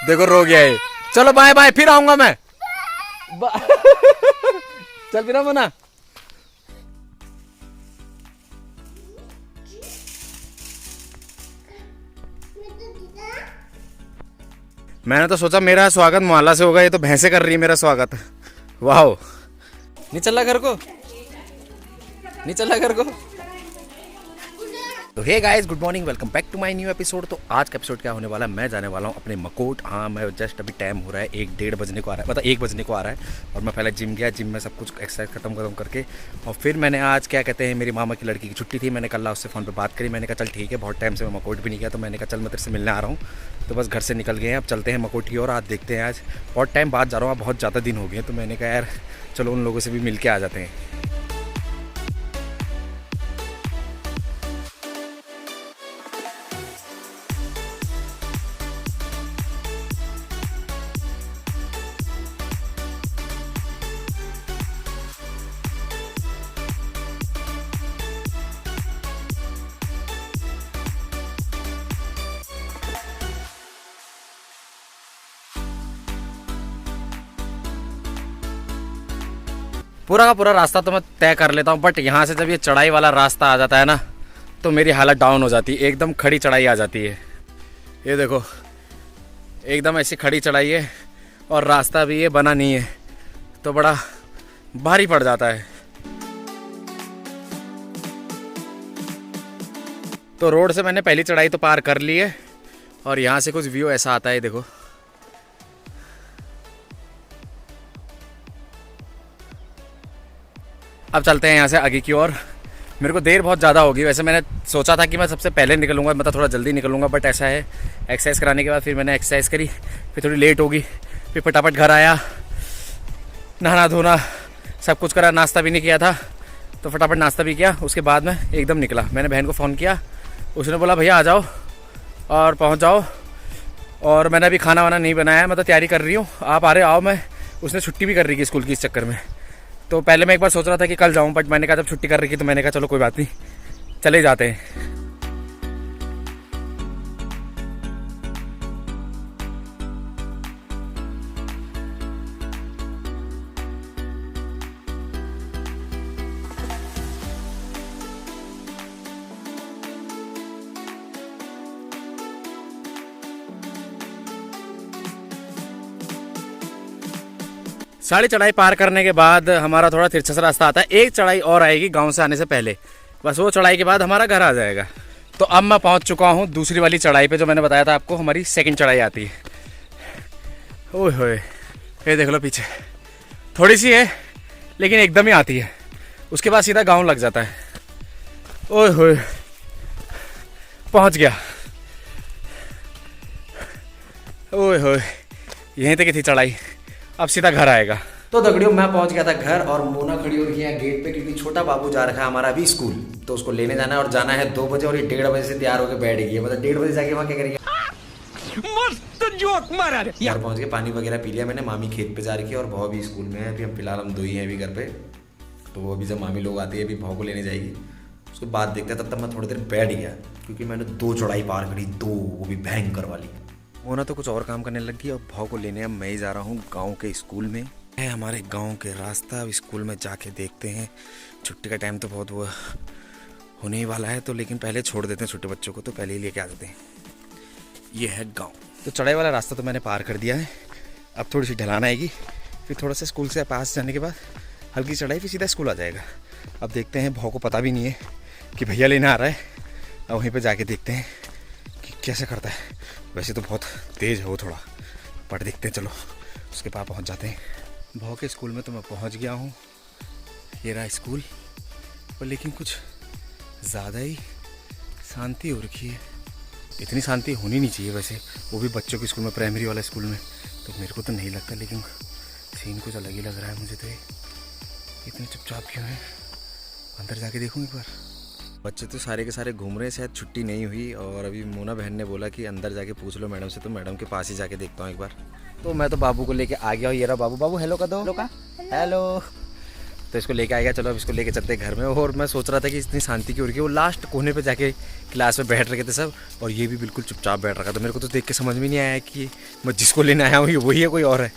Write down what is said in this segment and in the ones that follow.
देखो रो गया है। चलो बाय बाय, फिर आऊंगा मैं। चल फिर मना। मैंने तो सोचा मेरा स्वागत मोहल्ला से होगा, ये तो भैंसे कर रही है मेरा स्वागत। वाह, नहीं चल घर को, नहीं चल घर को। तो hey guys, good morning, welcome back to my new episode. तो आज का एपिसोड क्या होने वाला है, मैं जाने वाला हूँ अपने मकोट। हाँ, मैं जस्ट अभी टाइम हो रहा है 1-1:30 बजने को आ रहा है, मतलब 1 बजने को आ रहा है। और मैं पहले जिम गया, जिम में सब कुछ एक्सरसाइज खत्म करके, और फिर मैंने आज क्या कहते हैं, मेरी मामा की लड़की की छुट्टी थी। मैंने कल उससे फ़ोन पे बात करी। मैंने कहा चल ठीक है, बहुत टाइम से मैं मकोट भी नहीं गया, तो मैंने कहा चल मैं तेरे से मिलने आ रहा हूँ। तो बस घर से निकल गए हैं, अब चलते हैं मकोट की ओर। आज देखते हैं, आज बहुत टाइम बाद जा रहा हूँ, बहुत ज़्यादा दिन हो गए। तो मैंने कहा यार चलो उन लोगों से भी मिल के आ जाते हैं। पूरा का पूरा रास्ता तो मैं तय कर लेता हूँ, बट यहाँ से जब ये चढ़ाई वाला रास्ता आ जाता है ना, तो मेरी हालत डाउन हो जाती है। एकदम खड़ी चढ़ाई आ जाती है। ये देखो, एकदम ऐसी खड़ी चढ़ाई है, और रास्ता भी ये बना नहीं है, तो बड़ा भारी पड़ जाता है। तो रोड से मैंने पहली चढ़ाई तो पार कर ली है, और यहाँ से कुछ व्यू ऐसा आता है, देखो। अब चलते हैं यहाँ से आगे की ओर। मेरे को देर बहुत ज़्यादा होगी। वैसे मैंने सोचा था कि मैं सबसे पहले निकलूँगा, मतलब थोड़ा जल्दी निकलूँगा, बट ऐसा है एक्सरसाइज कराने के बाद फिर मैंने एक्सरसाइज करी, फिर थोड़ी लेट होगी, फिर फटाफट घर आया, नहाना धोना सब कुछ करा, नाश्ता भी नहीं किया था, तो फटाफट नाश्ता भी किया। उसके बाद में एकदम निकला। मैंने बहन को फ़ोन किया, उसने बोला भैया आ जाओ और पहुँच जाओ। और मैंने अभी खाना वाना नहीं बनाया, मैं तो तैयारी कर रही हूँ, आप आ रहे आओ। मैं उसने छुट्टी भी कर रही थी स्कूल की इस चक्कर में। तो पहले मैं एक बार सोच रहा था कि कल जाऊं, बट मैंने कहा जब छुट्टी कर रही थी तो मैंने कहा चलो कोई बात नहीं, चले जाते हैं। सारी चढ़ाई पार करने के बाद हमारा थोड़ा तिरछा सा रास्ता आता है। एक चढ़ाई और आएगी गांव से आने से पहले, बस वो चढ़ाई के बाद हमारा घर आ जाएगा। तो अब मैं पहुंच चुका हूं दूसरी वाली चढ़ाई पे, जो मैंने बताया था आपको, हमारी सेकंड चढ़ाई आती है। ओए होए, ये देख लो पीछे, थोड़ी सी है लेकिन एकदम ही आती है, उसके बाद सीधा गाँव लग जाता है। ओए होए, पहुँच गया। ओए होए, यहीं तक थी चढ़ाई, अब सीधा घर आएगा। तो दगड़ियों, मैं पहुंच गया था घर, और मोना खड़ी हो रही है गेट पे, क्योंकि छोटा बाबू जा रखा है हमारा अभी स्कूल, तो उसको लेने जाना है, और जाना है 2 बजे, और ये 1:30 बजे से तैयार होकर बैठ गई है। मतलब 1:30 बजे जाके वहाँ क्या करेंगे। मस्त जोक मारा यार। पहुंच गए, पानी वगैरह पी लिया मैंने। मामी खेत पे जा रही है और भाव भी स्कूल में है। अभी हम फिलहाल हम 2 ही हैं अभी घर पे, तो वो अभी जब मामी लोग आती है अभी भाव को लेने जाएगी, उसके बाद देखते हैं। तब तक मैं थोड़ी देर बैठ गया, क्योंकि मैंने 2 चढ़ाई पार करी, 2, वो भी भयंकर वाली। मोना तो कुछ और काम करने लग गई, और भाव को लेने अब मैं ही जा रहा हूँ गाँव के स्कूल में है, हमारे गांव के रास्ता। अब स्कूल में जाके देखते हैं। छुट्टी का टाइम तो बहुत वो होने ही वाला है, तो लेकिन पहले छोड़ देते हैं छोटे बच्चों को, तो पहले ही लेके आ देते हैं। ये है गांव। तो चढ़ाई वाला रास्ता तो मैंने पार कर दिया है, अब थोड़ी सी ढलान आएगी, फिर थोड़ा सा स्कूल से पास जाने के बाद हल्की चढ़ाई, फिर सीधा स्कूल आ जाएगा। अब देखते हैं, भाव को पता भी नहीं है कि भैया लेने आ रहा है। अब वहीं पर जाके देखते हैं कि कैसे करता है। वैसे तो बहुत तेज़ है वो थोड़ा, बट देखते हैं, चलो उसके पास पहुँच जाते हैं। भाव के स्कूल में तो मैं पहुंच गया हूं, ये रहा स्कूल, पर लेकिन कुछ ज़्यादा ही शांति हो रखी है। इतनी शांति होनी नहीं चाहिए वैसे, वो भी बच्चों के स्कूल में, प्राइमरी वाला स्कूल में, तो मेरे को तो नहीं लगता, लेकिन सीन कुछ अलग ही लग रहा है मुझे। तो ये इतने चुपचाप क्यों है, अंदर जाके देखूँ एक बार। बच्चे तो सारे के सारे घूम रहे हैं, शायद छुट्टी नहीं हुई, और अभी मोना बहन ने बोला कि अंदर जाके पूछ लो मैडम से, तो मैडम के पास ही जाके देखता हूँ एक बार। तो मैं तो बाबू को लेके आ गया हूँ। ये रहा बाबू। बाबू हेलो का दो, हेलो। तो इसको लेके आएगा। चलो अब इसको लेके चलते हैं घर में। और मैं सोच रहा था कि इतनी शांति क्यों रखी, वो लास्ट कोने पे जाके क्लास में बैठ रखे थे सब, और ये भी बिल्कुल चुपचाप बैठ रखा था। मेरे को तो देख के समझ में नहीं आया कि मैं जिसको लेने आया हूँ ये वही है कोई और है।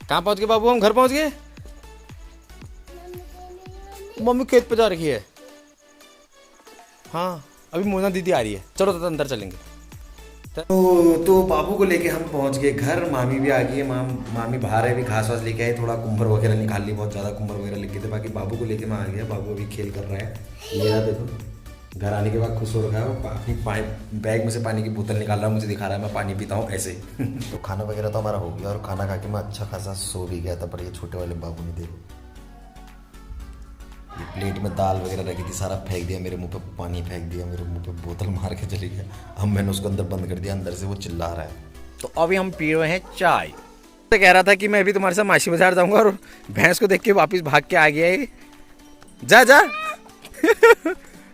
कहाँ पहुँच गए बाबू? हम घर पहुँच गए। मम्मी खेत पे जा रही है। हाँ अभी मोना दीदी आ रही है, चलो तो अंदर चलेंगे। तो बाबू को लेके हम पहुंच गए घर। मामी भी आ गई है। मामी बाहर है, अभी घास वास लेके आए, थोड़ा कुम्भर वगैरह निकाल ली, बहुत ज़्यादा कुम्भर वगैरह लग गए थे। बाकी बाबू को लेके मैं आ गया। बाबू अभी खेल कर रहा है। ये रहा देखो, घर आने के बाद खुश हो रखा है। वो अपनी बैग में से पानी की बोतल निकाल रहा है, मुझे दिखा रहा है मैं पानी पीता हूँ ऐसे। तो खाना वगैरह तो हमारा हो गया, और खाना खा के मैं अच्छा खासा सो भी गया था। पर ये छोटे वाले बाबू ने देखो, ये प्लेट में दाल वगैरह रखी थी, सारा फेंक दिया मेरे मुंह पे, पानी फेंक दिया मेरे मुंह पे, बोतल मार के चली गया। अब मैंने उसको अंदर बंद कर दिया, अंदर से वो चिल्ला रहा है। तो अभी हम पी रहे हैं चाय। तो कह रहा था कि मैं अभी तुम्हारे साथ माशी बाजार जाऊंगा, और भैंस को देख के वापस भाग के आ गया है। जा जा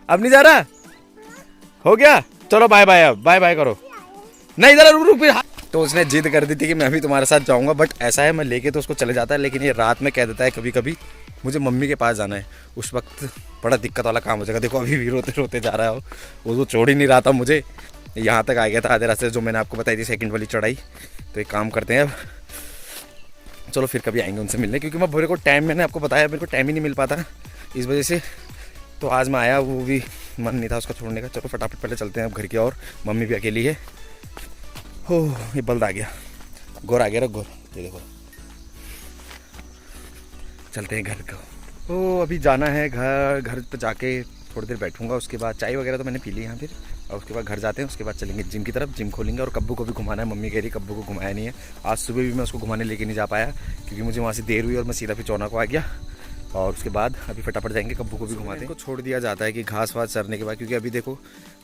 अब नहीं जा रहा, हो गया, चलो बाय बाय। अब बाय बाय करो। नहीं इधर रुक रुक। तो उसने जिद कर दी थी कि मैं भी तुम्हारे साथ जाऊंगा, बट ऐसा है मैं लेके तो उसको चले जाता है, लेकिन ये रात में कह देता है कभी कभी मुझे मम्मी के पास जाना है। उस वक्त बड़ा दिक्कत वाला काम हो जाएगा। देखो अभी भी रोते रोते जा रहा है वो तो छोड़ ही नहीं रहा था मुझे। यहाँ तक आ गया था आधे रास्ते, जो मैंने आपको बताई थी सेकंड वाली चढ़ाई। तो एक काम करते हैं अब, चलो फिर कभी आएंगे उनसे मिलने, क्योंकि मैं मेरे को टाइम, मैंने आपको बताया मेरे को टाइम ही नहीं मिल पाता इस वजह से। तो आज मैं आया, वो भी मन नहीं था उसका छोड़ने का। चलो फटाफट पहले चलते हैं अब घर की और। मम्मी भी अकेली है। हो ये बल्द आ गया, गोर आ गया, गोर ये देखो। चलते हैं घर को। ओ अभी जाना है घर। घर पे जाके थोड़ी देर बैठूंगा, उसके बाद चाय वगैरह तो मैंने पी ली यहाँ फिर, और उसके बाद घर जाते हैं। उसके बाद चलेंगे जिम की तरफ, जिम खोलेंगे। और कब्बू को भी घुमाना है। मम्मी कह रही कब्बू को घुमाया नहीं है। आज सुबह भी मैं उसको घुमाने लेके नहीं जा पाया, क्योंकि मुझे वहाँ से देर हुई और मैं सीधा फिर चौना को आ गया। और उसके बाद अभी फटाफट जाएंगे, कब्बू को भी घुमाते हैं। इनको छोड़ दिया जाता है कि घास वास चरने के बाद, क्योंकि अभी देखो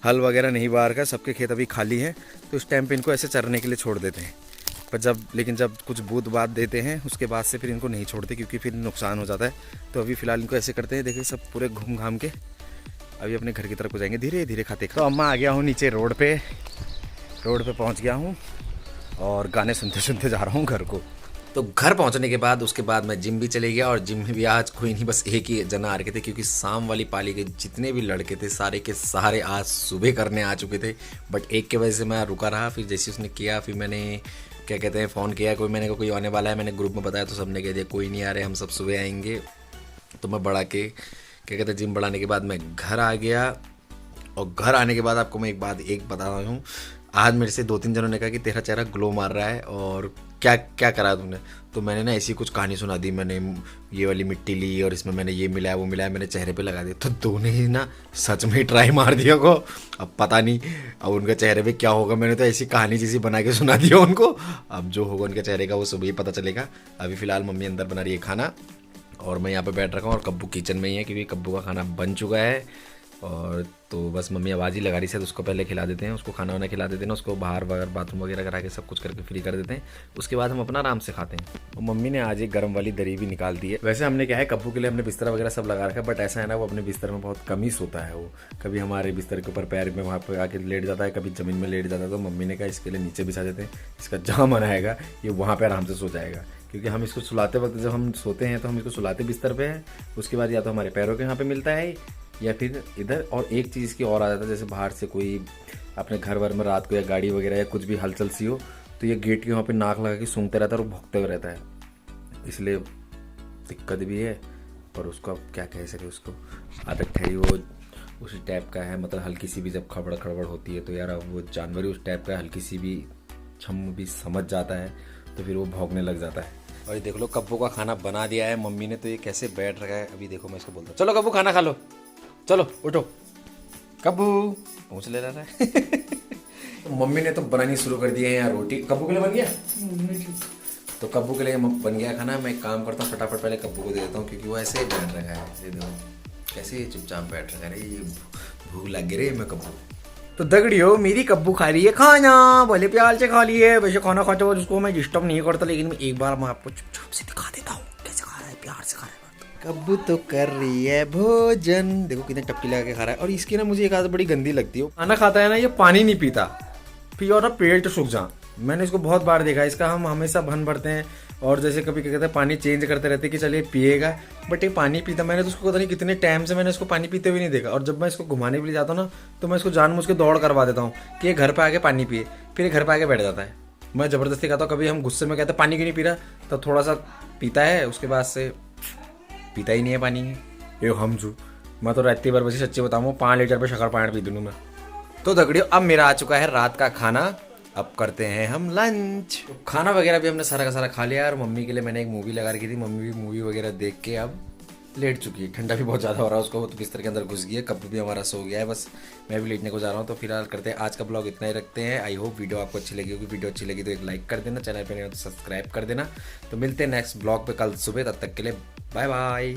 हल वगैरह नहीं बाहर का, सबके खेत अभी खाली हैं। तो उस टाइम पे इनको ऐसे चरने के लिए छोड़ देते हैं। पर लेकिन जब कुछ बूद बात देते हैं उसके बाद से फिर इनको नहीं छोड़ते, क्योंकि फिर नुकसान हो जाता है। तो अभी फ़िलहाल इनको ऐसे करते हैं। देखिए सब पूरे घूम घाम के अभी अपने घर की तरफ को जाएंगे धीरे धीरे खाते। तो अम्मा आ गया हूँ नीचे रोड पे पहुँच गया हूँ, और गाने सुनते सुनते जा रहा हूँ घर को। तो घर पहुंचने के बाद उसके बाद मैं जिम भी चले गया, और जिम में भी आज कोई नहीं, बस एक ही जना आ रखे थे, क्योंकि शाम वाली पाली के जितने भी लड़के थे सारे के सारे आज सुबह करने आ चुके थे। बट एक के वजह से मैं रुका रहा। फिर जैसे उसने किया, फिर मैंने क्या कहते हैं फ़ोन किया, मैंने कहा कोई आने वाला है, मैंने ग्रुप में बताया तो सबने कह दिया कोई नहीं आ रहे, हम सब सुबह आएंगे। तो मैं बढ़ा के क्या कहते हैं जिम बढ़ाने के बाद मैं घर आ गया। और घर आने के बाद आपको मैं एक बता रहा हूँ, आज मेरे से 2-3 जनों ने कहा कि तेरा चेहरा ग्लो मार रहा है, और क्या क्या करा तुमने। तो मैंने ना ऐसी कुछ कहानी सुना दी। मैंने ये वाली मिट्टी ली, और इसमें मैंने ये मिलाया वो मिलाया, मैंने चेहरे पे लगा दिया। तो दोनों ही ना सच में ही ट्राई मार दिया को। अब पता नहीं अब उनके चेहरे पे क्या होगा। मैंने तो ऐसी कहानी जैसी बना के सुना दिया उनको। अब जो होगा उनके चेहरे का वो सुबह ही पता चलेगा। अभी फ़िलहाल मम्मी अंदर बना रही है खाना, और मैं यहाँ पे बैठ रखा हूँ, और कब्बू किचन में ही है, क्योंकि कब्बू का खाना बन चुका है। और तो बस मम्मी आवाज़ ही लगा रही है, तो उसको पहले खिला देते हैं, उसको खाना वाना खिला देते हैं ना, उसको बाहर वगैरह बाथरूम वगैरह करा के सब कुछ करके फ्री कर देते हैं। उसके बाद हम अपना आराम से खाते हैं। और मम्मी ने आज एक गर्म वाली दरी भी निकाल दी है। वैसे हमने क्या है, कब्बू के लिए हमने बिस्तर वगैरह सब लगा रखा है, बट ऐसा है ना वो अपने बिस्तर में बहुत कम ही सोता है। वो कभी हमारे बिस्तर के ऊपर पैर में वहाँ पर आके लेट जाता है, कभी ज़मीन में लेट जाता है। तो मम्मी ने कहा इसके लिए नीचे बिछा देते हैं, इसका जहाँ मन आएगा ये वहाँ पर आराम से सो जाएगा। क्योंकि हम इसको सुलाते वक्त जब हम सोते हैं तो हम इसको सुलाते बिस्तर पे हैं, उसके बाद या तो हमारे पैरों के यहाँ पे मिलता है या फिर इधर। और एक चीज़ की और आ जाता है, जैसे बाहर से कोई अपने घर वर में रात को या गाड़ी वगैरह या कुछ भी हलचल सी हो, तो ये गेट के वहाँ पे नाक लगा के सूंघते रहता है और भौंकते हुए रहता है। इसलिए दिक्कत भी है, और उसको अब क्या कह सके, उसको आदत है वो उसी टाइप का है। मतलब हल्की सी भी जब खड़बड़ खड़बड़ होती है तो यार अब वो जानवर ही उस टाइप का, हल्की सी भी छम भी समझ जाता है तो फिर वो भौंकने लग जाता है। और ये देख लो कब्बू का खाना बना दिया है मम्मी ने, तो ये कैसे बैठ रखा है। अभी देखो मैं इसको बोलता हूँ चलो कब्बू खाना खा लो, चलो उठो। कब्बू पूछ ले रहा है। तो मम्मी ने तो बनानी शुरू कर दी है यहाँ रोटी। कब्बू के लिए बन गया, तो कब्बू के लिए बन गया खाना। मैं एक काम करता हूँ फटाफट पहले कब्बू को दे देता हूँ, क्योंकि वो ऐसे ही बैठ रखा है। ये देखो कैसे चुपचाप बैठ रखा है। ये भूख लग गई रे मैं कब्बू। तो दगड़ियो मेरी कब्बू खा रही है खाना, भले प्यार से खा ली है। वैसे खाना खाते हुए उसको मैं डिस्टर्ब नहीं करता, लेकिन मैं एक बार मैं आपको चुपचाप से दिखा देता हूँ कैसे खा रहा है, प्यार से खा रहा है। कब्बू तो कर रही है भोजन, देखो कितने टपकी लगा के खा रहा है। और इसकी ना मुझे एक आदत बड़ी गंदी लगती है, खाना खाता है ना ये पानी नहीं पीता, फिर और पेट सूख जा। मैंने इसको बहुत बार देखा, इसका हम हमेशा भन भरते हैं और जैसे कभी क्या कहते हैं पानी चेंज करते रहते हैं कि चलिए पिएगा, बट ये पानी पीता। मैंने तो उसको पता नहीं कितने टाइम से मैंने इसको पानी पीते हुए नहीं देखा। और जब मैं इसको घुमाने के लिए जाता हूँ ना, तो मैं इसको जानबूझ के दौड़ करवा देता हूँ कि ये घर पे आके पानी पिए, फिर ये घर पे आके बैठ जाता है। मैं ज़बरदस्ती कहता हूँ, कभी हम गुस्से में कहते हैं पानी क्यों नहीं पी रहा, तो थोड़ा सा पीता है, उसके बाद से पीता ही नहीं है पानी। ये हमजू मैं तो रहती बार बस सच्ची बताऊँ 5 लीटर पे शक्कर पानी पी दूँ मैं। तो दगड़ियों अब मेरा आ चुका है रात का खाना, अब करते हैं हम लंच। खाना वगैरह भी हमने सारा का सारा खा लिया और मम्मी के लिए मैंने एक मूवी लगा रखी थी, मम्मी भी मूवी वगैरह देख के अब लेट चुकी है। ठंडा भी बहुत ज़्यादा हो रहा है उसको, तो बिस्तर के अंदर घुस गई है। कब्बू भी हमारा सो गया है, बस मैं भी लेटने को जा रहा हूँ। तो फिलहाल करते हैं आज का ब्लॉग इतना ही रखते हैं। आई होप वीडियो आपको अच्छी लगी होगी। वीडियो अच्छी लगी तो एक लाइक कर देना, चैनल पर नहीं हो तो सब्सक्राइब कर देना। तो मिलते हैं नेक्स्ट ब्लॉग पे कल सुबह, तब तक के लिए बाय बाय।